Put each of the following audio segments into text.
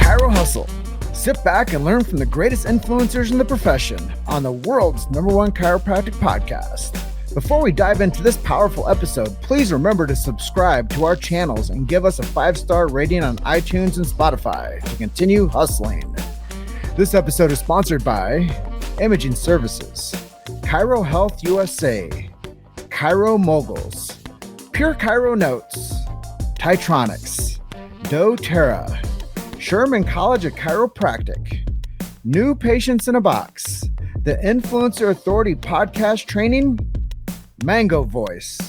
Chirohustle. Sit back and learn from the greatest influencers in the profession on the world's #1 chiropractic podcast. Before we dive into this powerful episode, please remember to subscribe to our channels and give us a 5-star rating on iTunes and Spotify to continue hustling. This episode is sponsored by Imaging Services, Chiro Health USA, Chiro Moguls, Pure Chiro Notes, Titronics, doTERRA, Sherman College of Chiropractic, New Patients in a Box, the Influencer Authority Podcast Training, Mango Voice,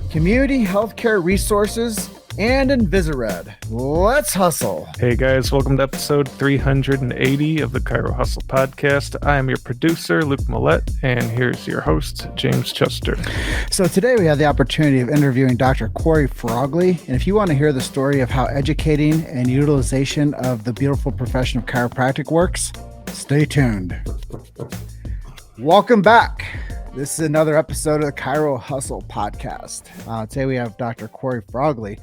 Community Healthcare Resources, and Invisired. Let's hustle. Hey guys, welcome to episode 380 of the Chiro Hustle podcast. I am your producer, Luke Millette, and here's your host, James Chester. So today we have the opportunity of interviewing Dr. Cory Frogley. And if you want to hear the story of how educating and utilization of the beautiful profession of chiropractic works, stay tuned. Welcome back. This is another episode of the Chiro Hustle podcast. Today we have Dr. Cory Frogley,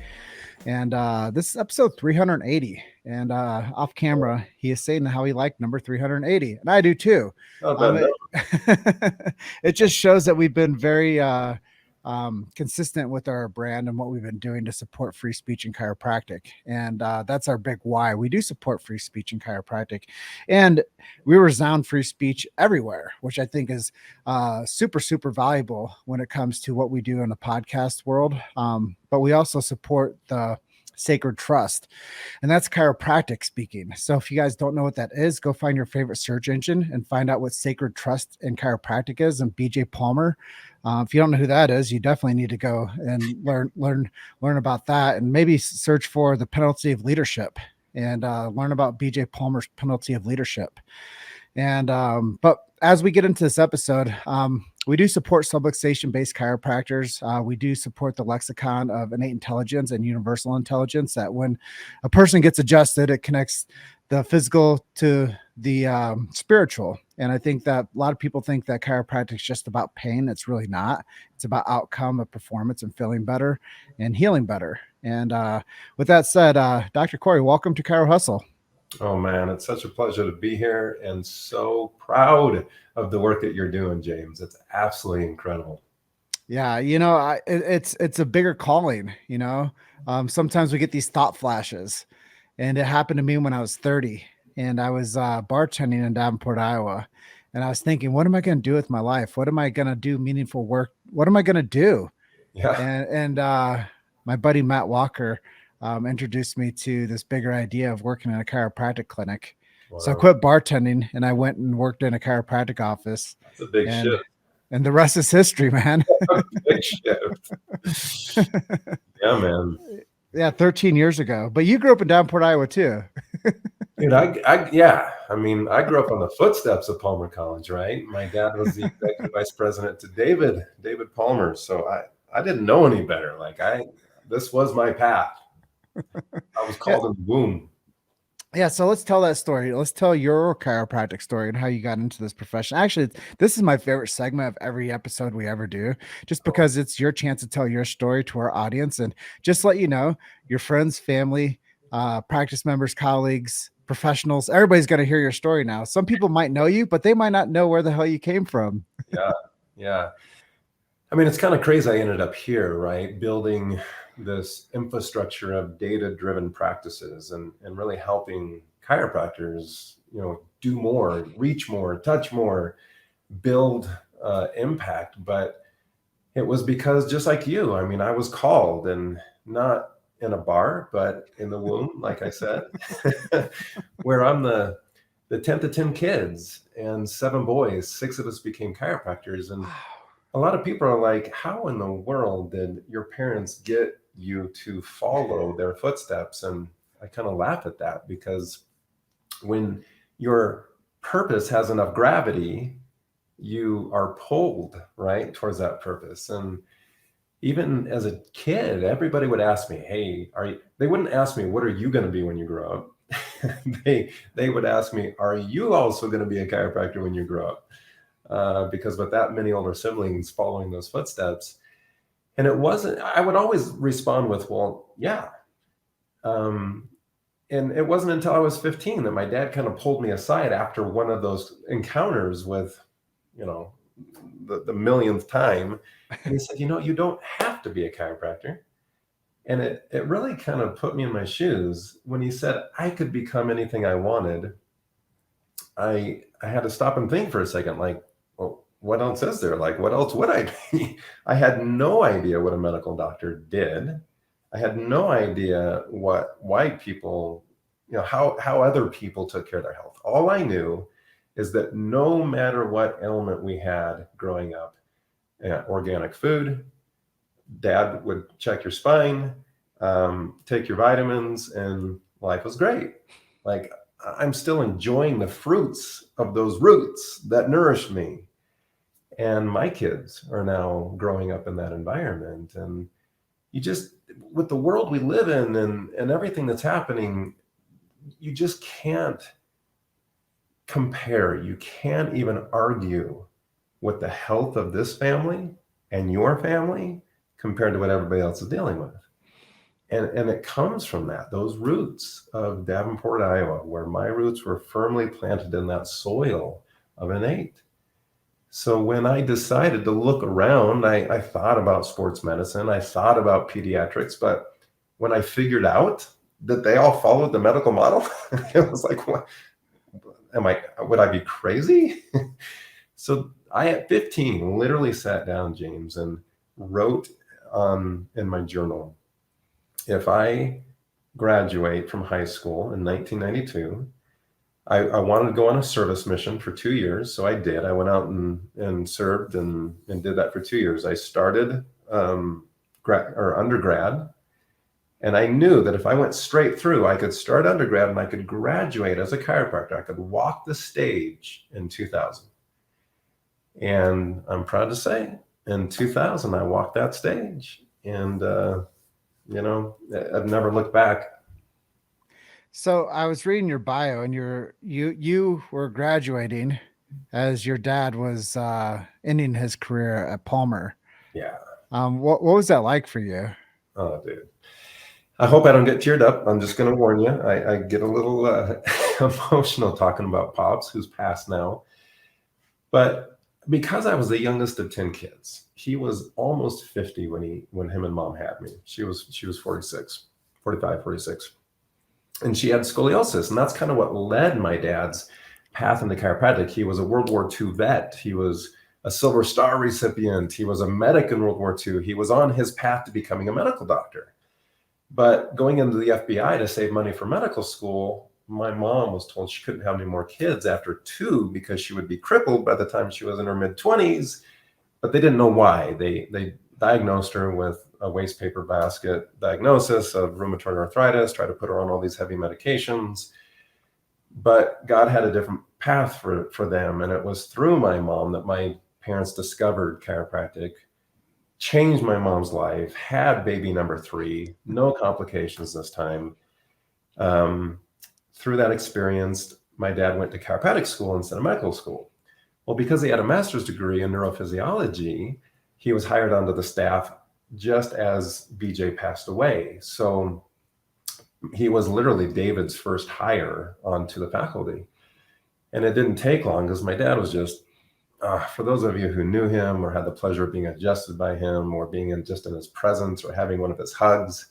and this is episode 380. And off camera, he is saying how he liked number 380, and I do too. It just shows that we've been very consistent with our brand and what we've been doing to support free speech in chiropractic. And that's our big why. We do support free speech in chiropractic, and we resound free speech everywhere, which I think is super, super valuable when it comes to what we do in the podcast world. But we also support the sacred trust, and that's chiropractic speaking. So if you guys don't know what that is, go find your favorite search engine and find out what sacred trust in chiropractic is, and BJ Palmer. If you don't know who that is, you definitely need to go and learn about that, and maybe search for the penalty of leadership and learn about BJ Palmer's penalty of leadership. And but as we get into this episode, we do support subluxation-based chiropractors. We do support the lexicon of innate intelligence and universal intelligence, that when a person gets adjusted, it connects the physical to the spiritual. And I think that a lot of people think that chiropractic is just about pain. It's really not. It's about outcome of performance and feeling better and healing better. And with that said, Dr. Cory, welcome to Chiro Hustle. Oh man, it's such a pleasure to be here, and so proud of the work that you're doing, James. It's absolutely incredible. Yeah, it's a bigger calling. Sometimes we get these thought flashes, and it happened to me when I was 30, and I was bartending in Davenport, Iowa, and I was thinking, what am I going to do with my life? What am I going to do meaningful work? What am I going to do? Yeah. And my buddy Matt Walker introduced me to this bigger idea of working in a chiropractic clinic. Wow. So I quit bartending and I went and worked in a chiropractic office. That's a big shift. And the rest is history, man. Big shift. Yeah, man. Yeah, 13 years ago. But you grew up in Davenport, Iowa, too. Dude, I grew up on the footsteps of Palmer College, right? My dad was the executive vice president to David Palmer. So I didn't know any better. This was my path. I was called in the womb. Yeah, so let's tell that story. Let's tell your chiropractic story and how you got into this profession. Actually, this is my favorite segment of every episode we ever do, just because it's your chance to tell your story to our audience, and just let you know, your friends, family, practice members, colleagues, professionals, everybody's going to hear your story now. Some people might know you, but they might not know where the hell you came from. Yeah. I mean, it's kind of crazy. I ended up here, right? Building this infrastructure of data-driven practices and really helping chiropractors, do more, reach more, touch more, build impact. But it was because, just like you, I mean, I was called, and not in a bar, but in the womb, like I said, where I'm the 10th of 10 kids and 7 boys. 6 of us became chiropractors. And a lot of people are like, how in the world did your parents get you to follow their footsteps? And I kind of laugh at that, because when your purpose has enough gravity, you are pulled right towards that purpose. And even as a kid, everybody would ask me, hey, they wouldn't ask me, what are you going to be when you grow up? they would ask me, are you also going to be a chiropractor when you grow up? Because with that many older siblings following those footsteps, and it wasn't, I would always respond with, well, yeah. And it wasn't until I was 15 that my dad kind of pulled me aside after one of those encounters with, you know, the millionth time. And he said, you don't have to be a chiropractor. And it really kind of put me in my shoes when he said I could become anything I wanted. I had to stop and think for a second, like, well, what else is there? Like, what else would I be? I had no idea what a medical doctor did. I had no idea why people, how other people took care of their health. All I knew is that no matter what ailment we had growing up, organic food, dad would check your spine, take your vitamins, and life was great. Like, I'm still enjoying the fruits of those roots that nourished me. And my kids are now growing up in that environment. And you just, with the world we live in and everything that's happening, you just can't compare. You can't even argue with the health of this family and your family compared to what everybody else is dealing with. And it comes from those roots of Davenport, Iowa, where my roots were firmly planted in that soil of innate. So when I decided to look around, I thought about sports medicine, I thought about pediatrics, but when I figured out that they all followed the medical model, it was like, what? Would I be crazy? So I, at 15, literally sat down, James, and wrote in my journal, if I graduate from high school in 1992, I wanted to go on a service mission for 2 years. So I did. I went out and served and did that for 2 years. I started undergrad. And I knew that if I went straight through, I could start undergrad and I could graduate as a chiropractor. I could walk the stage in 2000. And I'm proud to say, in 2000, I walked that stage. And, I've never looked back. So I was reading your bio, and you were graduating as your dad was ending his career at Palmer. Yeah. What was that like for you? Oh, dude. I hope I don't get teared up. I'm just going to warn you. I get a little emotional talking about Pops, who's passed now. But because I was the youngest of 10 kids, he was almost 50 when him and Mom had me. She was 45, 46. And she had scoliosis. And that's kind of what led my dad's path into chiropractic. He was a World War II vet. He was a Silver Star recipient. He was a medic in World War II. He was on his path to becoming a medical doctor. But going into the FBI to save money for medical school, my mom was told she couldn't have any more kids after 2 because she would be crippled by the time she was in her mid-20s. But they didn't know why. They diagnosed her with a waste paper basket diagnosis of rheumatoid arthritis, tried to put her on all these heavy medications. But God had a different path for them. And it was through my mom that my parents discovered chiropractic, changed my mom's life, had baby number 3, no complications this time. Through that experience, my dad went to chiropractic school instead of medical school. Well, because he had a master's degree in neurophysiology, he was hired onto the staff just as BJ passed away. So he was literally David's first hire onto the faculty. And it didn't take long because my dad was just, for those of you who knew him or had the pleasure of being adjusted by him or being just in his presence or having one of his hugs,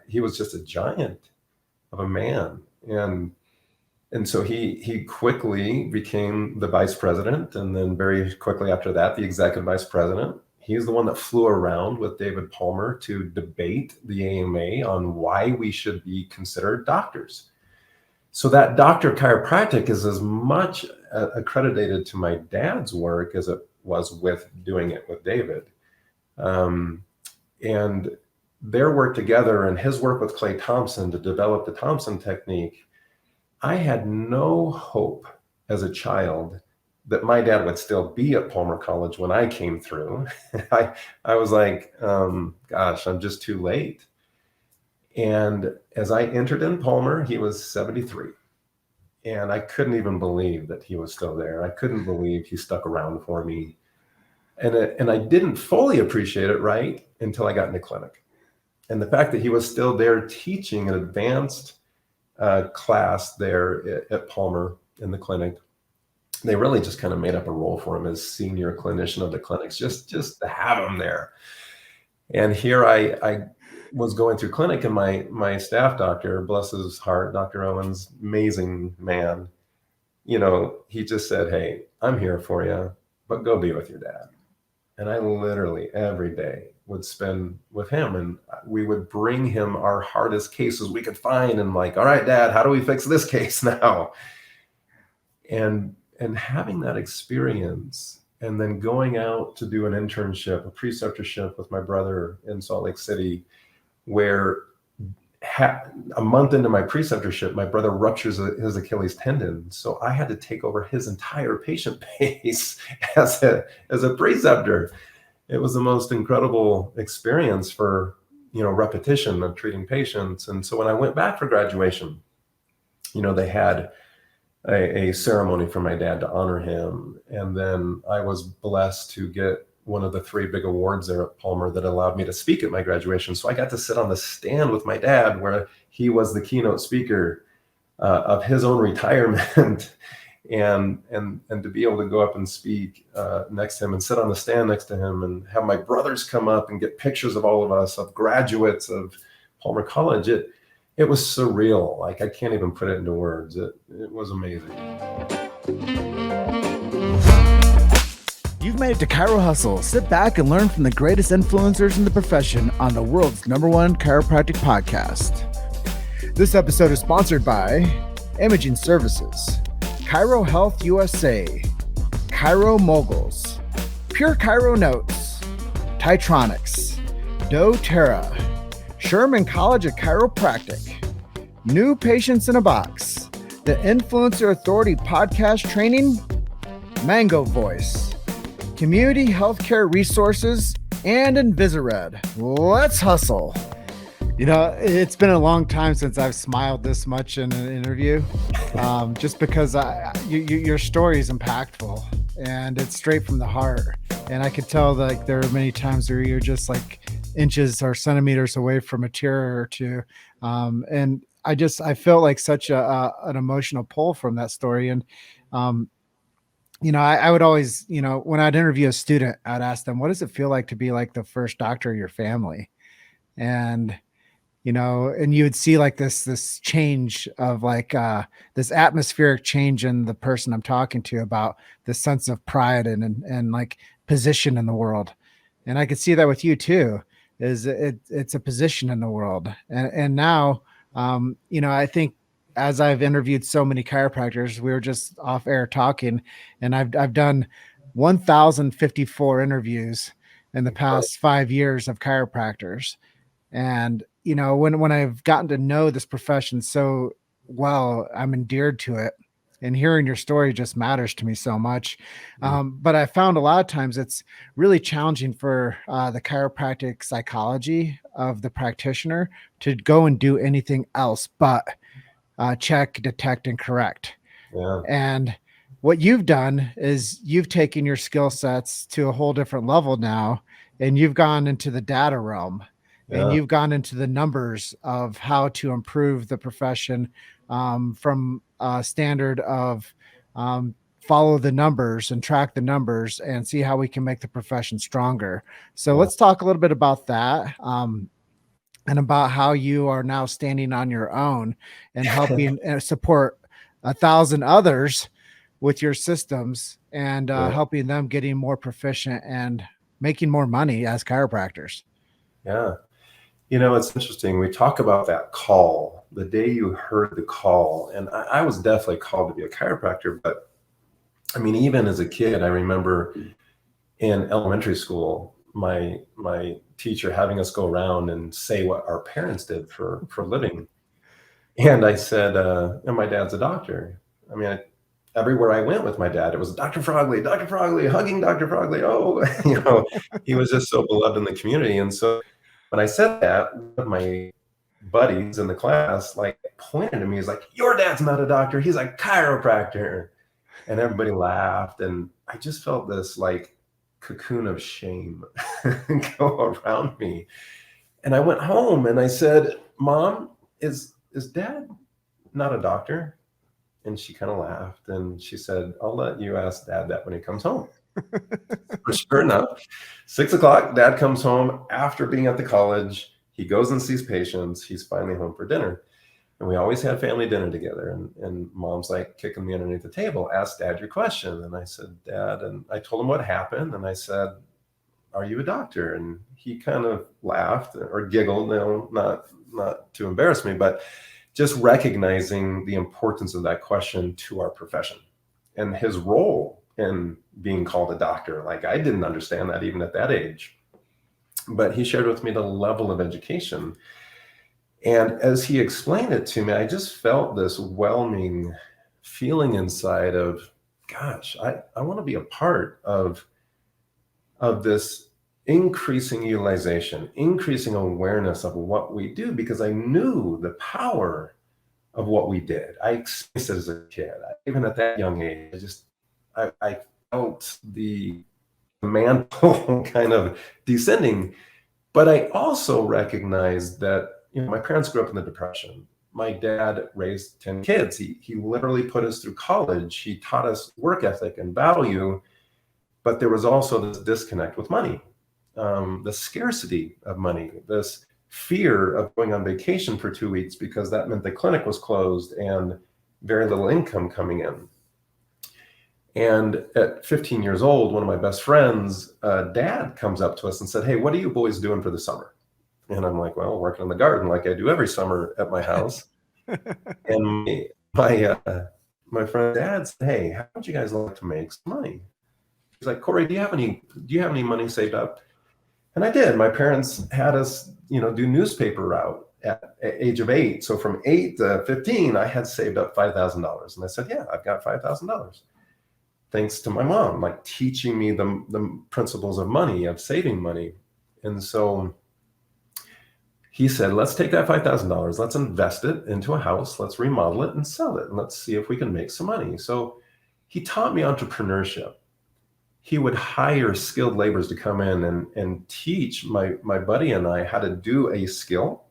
he was just a giant of a man. And so he quickly became the vice president. And then very quickly after that, the executive vice president. He's the one that flew around with David Palmer to debate the AMA on why we should be considered doctors. So that doctor of chiropractic is as much accredited to my dad's work as it was with doing it with David. And their work together and his work with Clay Thompson to develop the Thompson technique, I had no hope as a child that my dad would still be at Palmer College when I came through. I was like, gosh, I'm just too late. And as I entered in Palmer, he was 73. And I couldn't even believe that he was still there. I couldn't believe he stuck around for me. And I didn't fully appreciate it, right, until I got into clinic. And the fact that he was still there teaching an advanced class there at Palmer in the clinic. They really just kind of made up a role for him as senior clinician of the clinics, just to have him there. And here I was going through clinic, and my staff doctor, bless his heart, Dr. Owens, amazing man, he just said, "Hey, I'm here for you, but go be with your dad." And I literally every day would spend with him, and we would bring him our hardest cases we could find, and like, "All right, Dad, how do we fix this case now?" And having that experience, and then going out to do an internship, a preceptorship with my brother in Salt Lake City, where a month into my preceptorship, my brother ruptures his Achilles tendon. So I had to take over his entire patient base as a preceptor. It was the most incredible experience for, repetition of treating patients. And so when I went back for graduation, they had a ceremony for my dad to honor him. And then I was blessed to get one of the 3 big awards there at Palmer that allowed me to speak at my graduation. So I got to sit on the stand with my dad, where he was the keynote speaker of his own retirement, and to be able to go up and speak next to him and sit on the stand next to him, and have my brothers come up and get pictures of all of us, of graduates of Palmer College. It was surreal. Like, I can't even put it into words. It was amazing. You've made it to Chiro Hustle. Sit back and learn from the greatest influencers in the profession on the world's #1 chiropractic podcast. This episode is sponsored by Imaging Services, Chiro Health USA, Chiro Moguls, Pure Chiro Notes, Titronics, doTERRA, Sherman College of Chiropractic, New Patients in a Box, the Influencer Authority Podcast Training, Mango Voice, Community Healthcare Resources, and Invisired. Let's hustle. It's been a long time since I've smiled this much in an interview, just because your story is impactful and it's straight from the heart. And I could tell that there are many times where you're just like inches or centimeters away from a tear or two. And I felt like such an emotional pull from that story. And, I would always, when I'd interview a student, I'd ask them, what does it feel like to be like the first doctor of your family? And, and you would see like this change of like this atmospheric change in the person I'm talking to, about this sense of pride and like position in the world. And I could see that with you too, it's a position in the world. And now, I think, as I've interviewed so many chiropractors, we were just off air talking, and I've done 1,054 interviews in the past 5 years of chiropractors. And, when I've gotten to know this profession so well, I'm endeared to it, and hearing your story just matters to me so much. But I found a lot of times it's really challenging for the chiropractic psychology of the practitioner to go and do anything else but check, detect, and correct. Yeah. And what you've done is you've taken your skill sets to a whole different level now, and you've gone into the data realm. Yeah. And you've gone into the numbers of how to improve the profession, from a standard of follow the numbers and track the numbers and see how we can make the profession stronger. So let's talk a little bit about that, and about how you are now standing on your own and helping support 1,000 others with your systems, and helping them getting more proficient and making more money as chiropractors. Yeah. It's interesting. We talk about that call, the day you heard the call, and I was definitely called to be a chiropractor. But I mean, even as a kid, I remember in elementary school, my teacher having us go around and say what our parents did for a living. And I said, and my dad's a doctor. I mean, everywhere I went with my dad, it was Dr. Frogley, hugging Dr. Frogley. Oh, he was just so beloved in the community. And so when I said that, one of my buddies in the class like pointed at me. He's like, "Your dad's not a doctor. He's a chiropractor." And everybody laughed. And I just felt this like cocoon of shame go around me. And I went home and I said, "Mom, is dad not a doctor. And she kind of laughed and she said, I'll let you ask Dad that when he comes home. So sure enough, 6 o'clock, Dad comes home after being at the college. He goes and sees patients. He's finally home for dinner. And we always had family dinner together. And Mom's like kicking me underneath the table, ask Dad your question. And I said, Dad, and I told him what happened. And I said, are you a doctor? And he kind of laughed or giggled, not to embarrass me, but just recognizing the importance of that question to our profession and his role in being called a doctor. Like, I didn't understand that even at that age, but he shared with me the level of education. And as he explained it to me, I just felt this whelming feeling inside of, gosh, I want to be a part of this increasing utilization, increasing awareness of what we do, because I knew the power of what we did. I experienced it as a kid. Even at that young age, I felt the mantle kind of descending. But I also recognized that, my parents grew up in the Depression. My dad raised 10 kids. He literally put us through college. He taught us work ethic and value, but there was also this disconnect with money, the scarcity of money, this fear of going on vacation for 2 weeks because that meant the clinic was closed and very little income coming in. And at 15 years old, one of my best friends, dad comes up to us and said, hey, what are you boys doing for the summer? And I'm like, well, working in the garden like I do every summer at my house. And my friend dad said, hey, how would you guys like to make some money? He's like, Cory, do you have any money saved up? And I did. My parents had us, do newspaper route at age of 8. So from 8 to 15, I had saved up $5,000. And I said, yeah, I've got $5,000. Thanks to my mom, like teaching me the principles of money, of saving money. And so he said, let's take that $5,000, let's invest it into a house, let's remodel it and sell it, and let's see if we can make some money. So he taught me entrepreneurship. He would hire skilled laborers to come in and teach my buddy and I how to do a skill.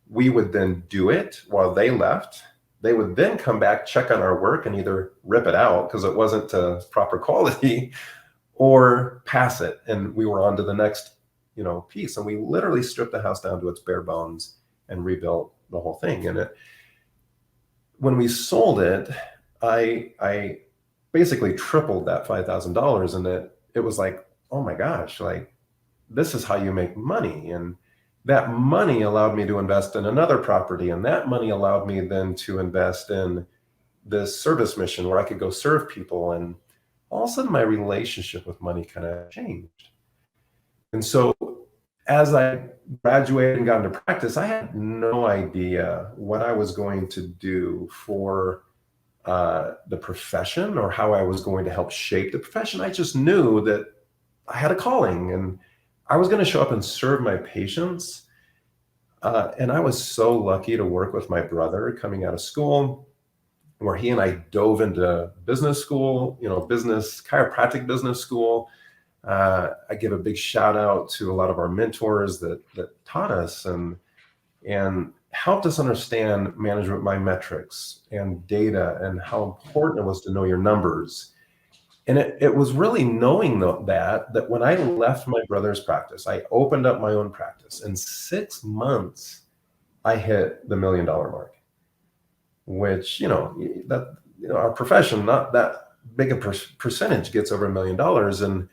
We would then do it while they left. They would then come back, check on our work, and either rip it out because it wasn't to proper quality, or pass it. And we were on to the next piece. And we literally stripped the house down to its bare bones and rebuilt the whole thing. And when we sold it, I basically tripled that $5,000. And it was like, oh my gosh, like, this is how you make money. And that money allowed me to invest in another property. And that money allowed me then to invest in this service mission where I could go serve people. And all of a sudden my relationship with money kind of changed. And so as I graduated and got into practice, I had no idea what I was going to do for the profession or how I was going to help shape the profession. I just knew that I had a calling and I was going to show up and serve my patients. And I was so lucky to work with my brother coming out of school, where he and I dove into business school, chiropractic business school. I give a big shout out to a lot of our mentors that taught us and helped us understand management by metrics and data and how important it was to know your numbers. And it was really knowing that when I left my brother's practice, I opened up my own practice. In 6 months, I hit the $1 million mark, which, our profession, not that big a percentage gets over $1 million. And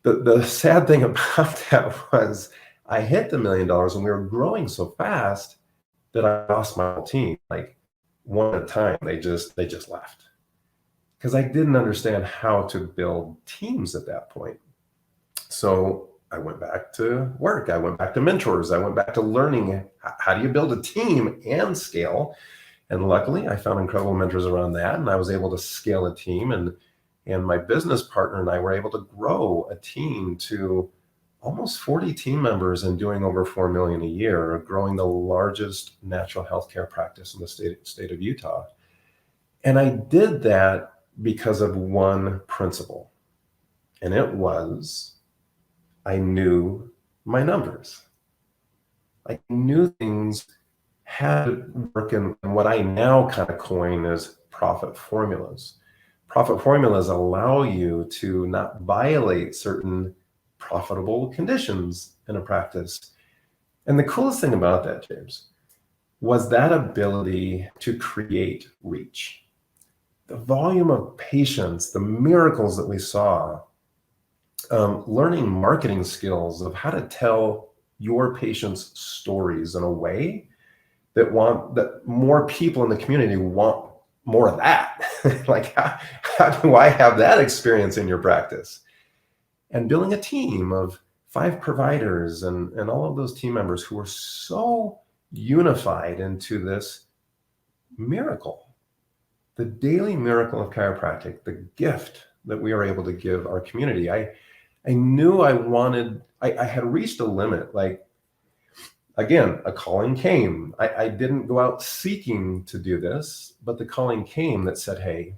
the sad thing about that was I hit the $1 million and we were growing so fast that I lost my whole team. Like, one at a time, they just left. Because I didn't understand how to build teams at that point. So I went back to work. I went back to mentors. I went back to learning how do you build a team and scale. And luckily, I found incredible mentors around that. And I was able to scale a team. And my business partner and I were able to grow a team to almost 40 team members and doing over $4 million a year, growing the largest natural healthcare practice in the state of Utah. And I did that because of one principle. And it was, I knew my numbers. I knew things had to work in what I now kind of coin as profit formulas. Profit formulas allow you to not violate certain profitable conditions in a practice. And the coolest thing about that, James, was that ability to create reach. The volume of patients, the miracles that we saw, learning marketing skills of how to tell your patients' stories in a way that more people in the community want more of that. Like, how do I have that experience in your practice? And building a team of 5 providers and all of those team members who are so unified into this miracle, the daily miracle of chiropractic, the gift that we are able to give our community. I knew I had reached a limit. Like, again, a calling came. I didn't go out seeking to do this, but the calling came that said, hey,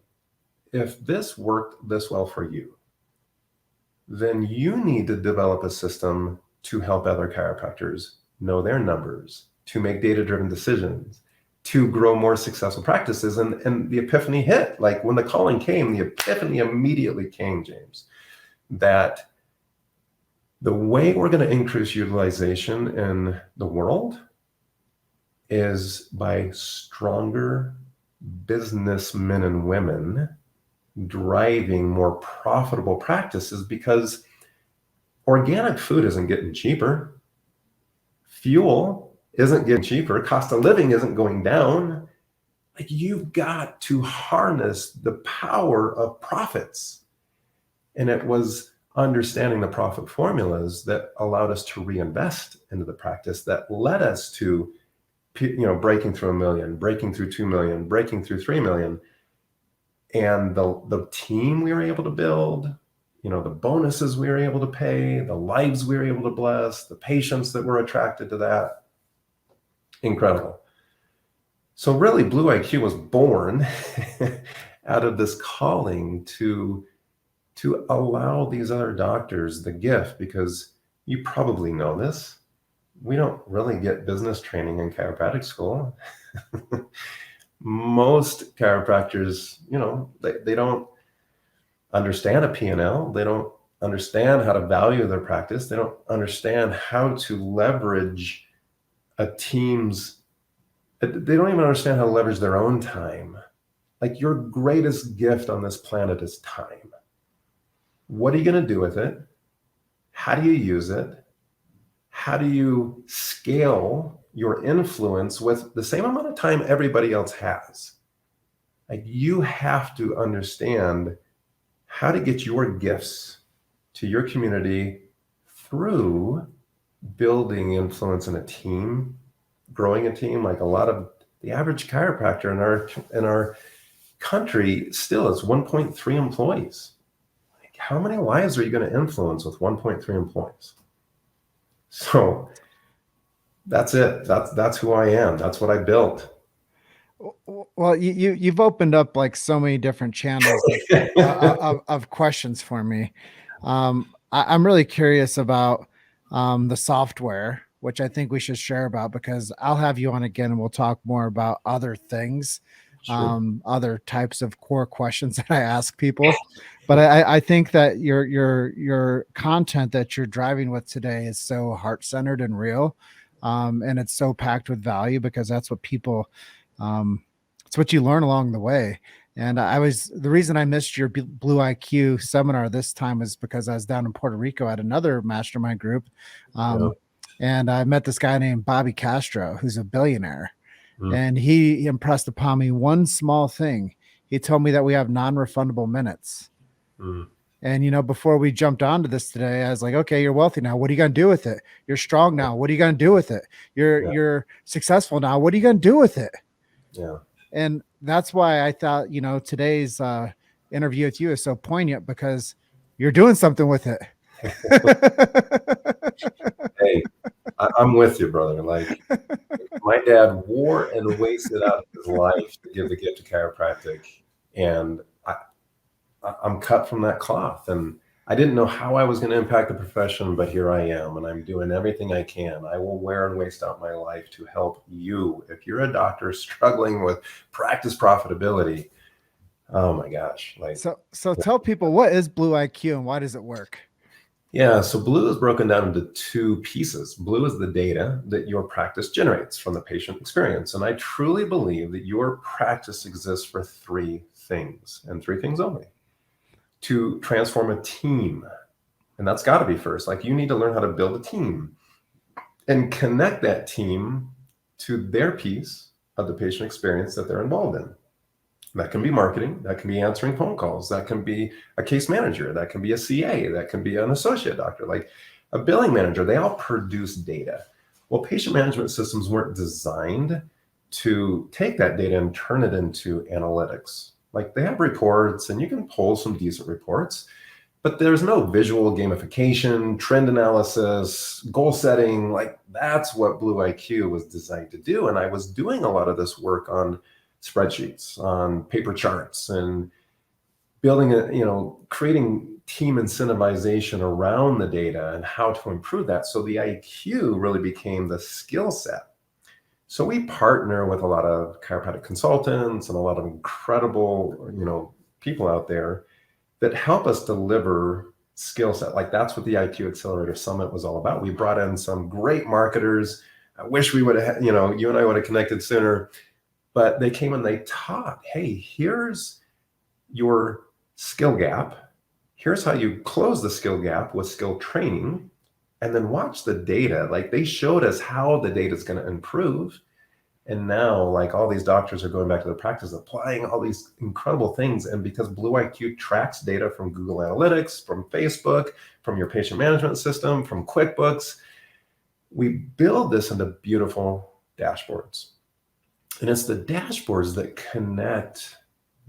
if this worked this well for you, then you need to develop a system to help other chiropractors know their numbers, to make data-driven decisions, to grow more successful practices. And the epiphany hit. Like, when the calling came, the epiphany immediately came, James, that the way we're going to increase utilization in the world is by stronger businessmen and women driving more profitable practices, because organic food isn't getting cheaper. Fuel isn't getting cheaper. Cost of living isn't going down. Like, you've got to harness the power of profits. And it was understanding the profit formulas that allowed us to reinvest into the practice, that led us to, breaking through 1 million, breaking through 2 million, breaking through 3 million. And the team we were able to build, the bonuses we were able to pay, the lives we were able to bless, the patients that were attracted to that. Incredible. So really, BlueIQ was born out of this calling to allow these other doctors the gift, because you probably know this. We don't really get business training in chiropractic school. Most chiropractors, they don't understand a P&L. They don't understand how to value their practice. They don't understand how to leverage a team's, they don't even understand how to leverage their own time. Like, your greatest gift on this planet is time. What are you going to do with it? How do you use it? How do you scale your influence with the same amount of time everybody else has? Like, you have to understand how to get your gifts to your community through building influence in a team, growing a team. Like, a lot of the average chiropractor in our country still is 1.3 employees. Like, how many lives are you going to influence with 1.3 employees? So that's it. That's who I am. That's what I built. Well, you've opened up like so many different channels of questions for me. I'm really curious about the software, which I think we should share about, because I'll have you on again and we'll talk more about other things, Sure. other types of core questions that I ask people. But I think that your content that you're driving with today is so heart-centered and real. And it's so packed with value, because that's what people, it's what you learn along the way. And the reason I missed your BlueIQ seminar this time is because I was down in Puerto Rico at another mastermind group. And I met this guy named Bobby Castro, who's a billionaire. And he impressed upon me one small thing. He told me that we have non-refundable minutes. And, before we jumped onto this today, I was like, okay, you're wealthy now. What are you going to do with it? You're strong now. What are you going to do with it? You're successful now. What are you going to do with it? Yeah. And that's why I thought, today's interview with you is so poignant, because you're doing something with it. Hey, I'm with you, brother. Like, my dad wore and wasted out his life to give the gift of chiropractic. And I'm cut from that cloth. And I didn't know how I was going to impact the profession, but here I am, and I'm doing everything I can. I will wear and waste out my life to help you. If you're a doctor struggling with practice profitability, oh my gosh. So tell people, what is BlueIQ and why does it work? Yeah, so Blue is broken down into two pieces. Blue is the data that your practice generates from the patient experience. And I truly believe that your practice exists for three things, and three things only: to transform a team. And that's got to be first. Like, you need to learn how to build a team and connect that team to their piece of the patient experience that they're involved in. That can be marketing, that can be answering phone calls, that can be a case manager, that can be a CA, that can be an associate doctor, like a billing manager. They all produce data. Well, patient management systems weren't designed to take that data and turn it into analytics. Like, they have reports and you can pull some decent reports, but there's no visual gamification, trend analysis, goal setting. Like, that's what BlueIQ was designed to do. And I was doing a lot of this work on spreadsheets, on paper charts, and building creating team incentivization around the data and how to improve that. So the IQ really became the skill set. So we partner with a lot of chiropractic consultants and a lot of incredible, people out there that help us deliver skill set. Like, that's what the IQ Accelerator Summit was all about. We brought in some great marketers. I wish we would have, you and I would have connected sooner, but they came and they taught, hey, here's your skill gap. Here's how you close the skill gap with skill training. And then watch the data. Like, they showed us how the data is going to improve. And now, like, all these doctors are going back to their practice, applying all these incredible things. And because BlueIQ tracks data from Google Analytics, from Facebook, from your patient management system, from QuickBooks, we build this into beautiful dashboards. And it's the dashboards that connect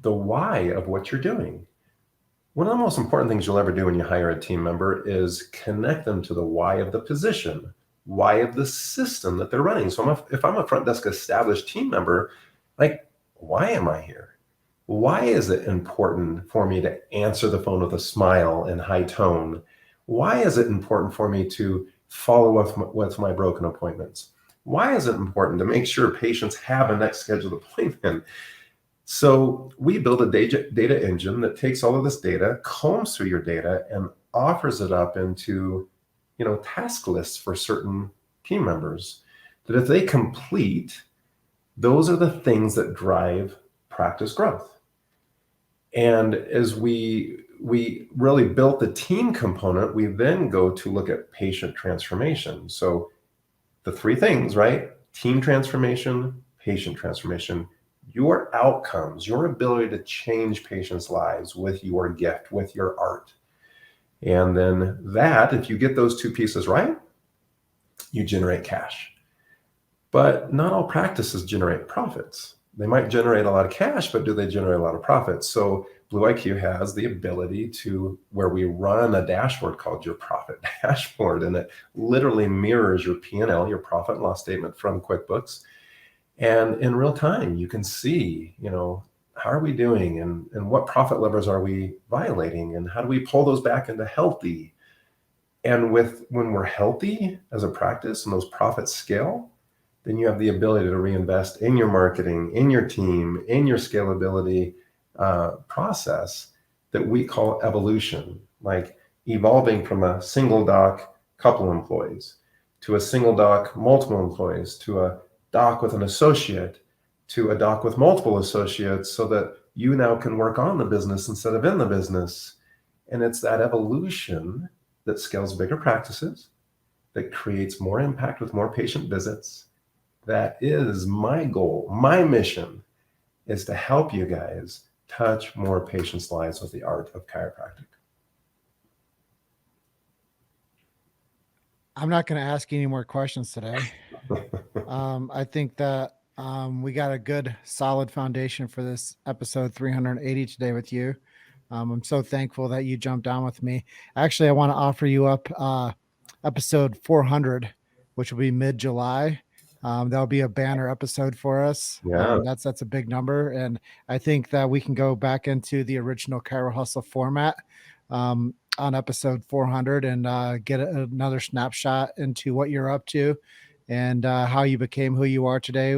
the why of what you're doing. One of the most important things you'll ever do when you hire a team member is connect them to the why of the position, why of the system that they're running. So if I'm a front desk established team member, like, why am I here? Why is it important for me to answer the phone with a smile and high tone? Why is it important for me to follow up with my broken appointments? Why is it important to make sure patients have a next scheduled appointment? So we build a data engine that takes all of this data, combs through your data, and offers it up into task lists for certain team members that if they complete, those are the things that drive practice growth. And as we really built the team component, we then go to look at patient transformation. So the three things, right? Team transformation, patient transformation, your outcomes, your ability to change patients' lives with your gift, with your art. And then that, if you get those two pieces right, you generate cash. But not all practices generate profits. They might generate a lot of cash, but do they generate a lot of profits? So BlueIQ has the ability to, where we run a dashboard called your profit dashboard, and it literally mirrors your P&L, your profit and loss statement from QuickBooks. And in real time, you can see, how are we doing, and what profit levers are we violating, and how do we pull those back into healthy? And when we're healthy as a practice and those profits scale, then you have the ability to reinvest in your marketing, in your team, in your scalability process that we call evolution, like evolving from a single doc, couple employees, to a single doc, multiple employees, to a doc with an associate, to a doc with multiple associates, so that you now can work on the business instead of in the business. And it's that evolution that scales bigger practices, that creates more impact with more patient visits. That is my goal. My mission is to help you guys touch more patients' lives with the art of chiropractic. I'm not going to ask you any more questions today. I think that we got a good, solid foundation for this episode 380 today with you. I'm so thankful that you jumped on with me. Actually, I want to offer you up episode 400, which will be mid-July. That'll be a banner episode for us. Yeah. That's a big number. And I think that we can go back into the original Chiro Hustle format. on episode 400 and get another snapshot into what you're up to and how you became who you are today.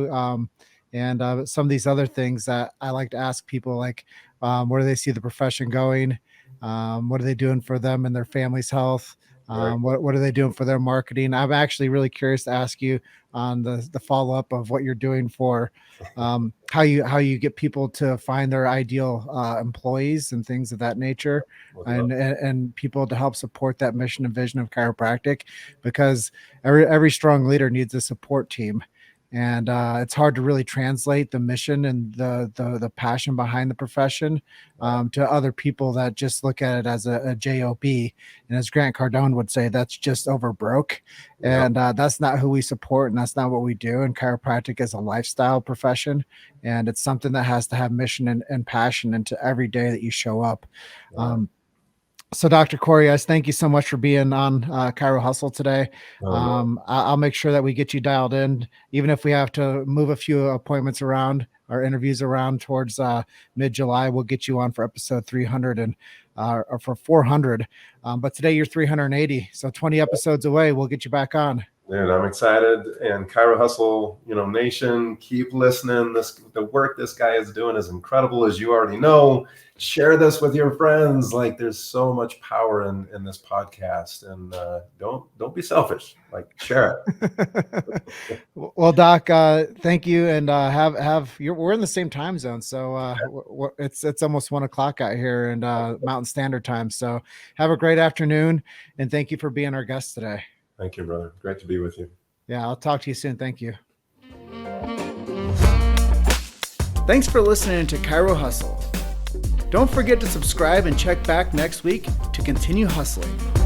And some of these other things that I like to ask people, like where do they see the profession going? What are they doing for them and their family's health? Right. What are they doing for their marketing? I'm actually really curious to ask you on the follow up of what you're doing for how you get people to find their ideal employees and things of that nature, and people to help support that mission and vision of chiropractic, because every strong leader needs a support team. And it's hard to really translate the mission and the passion behind the profession to other people that just look at it as a job. And as Grant Cardone would say, that's just over broke. And that's not who we support, and that's not what we do. And chiropractic is a lifestyle profession, and it's something that has to have mission and passion into every day that you show up. So Dr. Cory, thank you so much for being on Chiro Hustle today. I'll make sure that we get you dialed in, even if we have to move a few appointments around or interviews around towards mid-July. We'll get you on for episode 300 and or for 400. But today you're 380. So 20 episodes away, we'll get you back on. Dude, I'm excited. And Chiro Hustle, Nation, keep listening. The work this guy is doing is incredible, as you already know. Share this with your friends. Like, there's so much power in this podcast, and don't be selfish. Like, share it. Well, Doc, thank you, and we're in the same time zone, so it's almost 1 o'clock out here and Mountain Standard Time. So have a great afternoon, and thank you for being our guest today. Thank you, brother. Great to be with you. Yeah, I'll talk to you soon. Thank you. Thanks for listening to Chiro Hustle. Don't forget to subscribe and check back next week to continue hustling.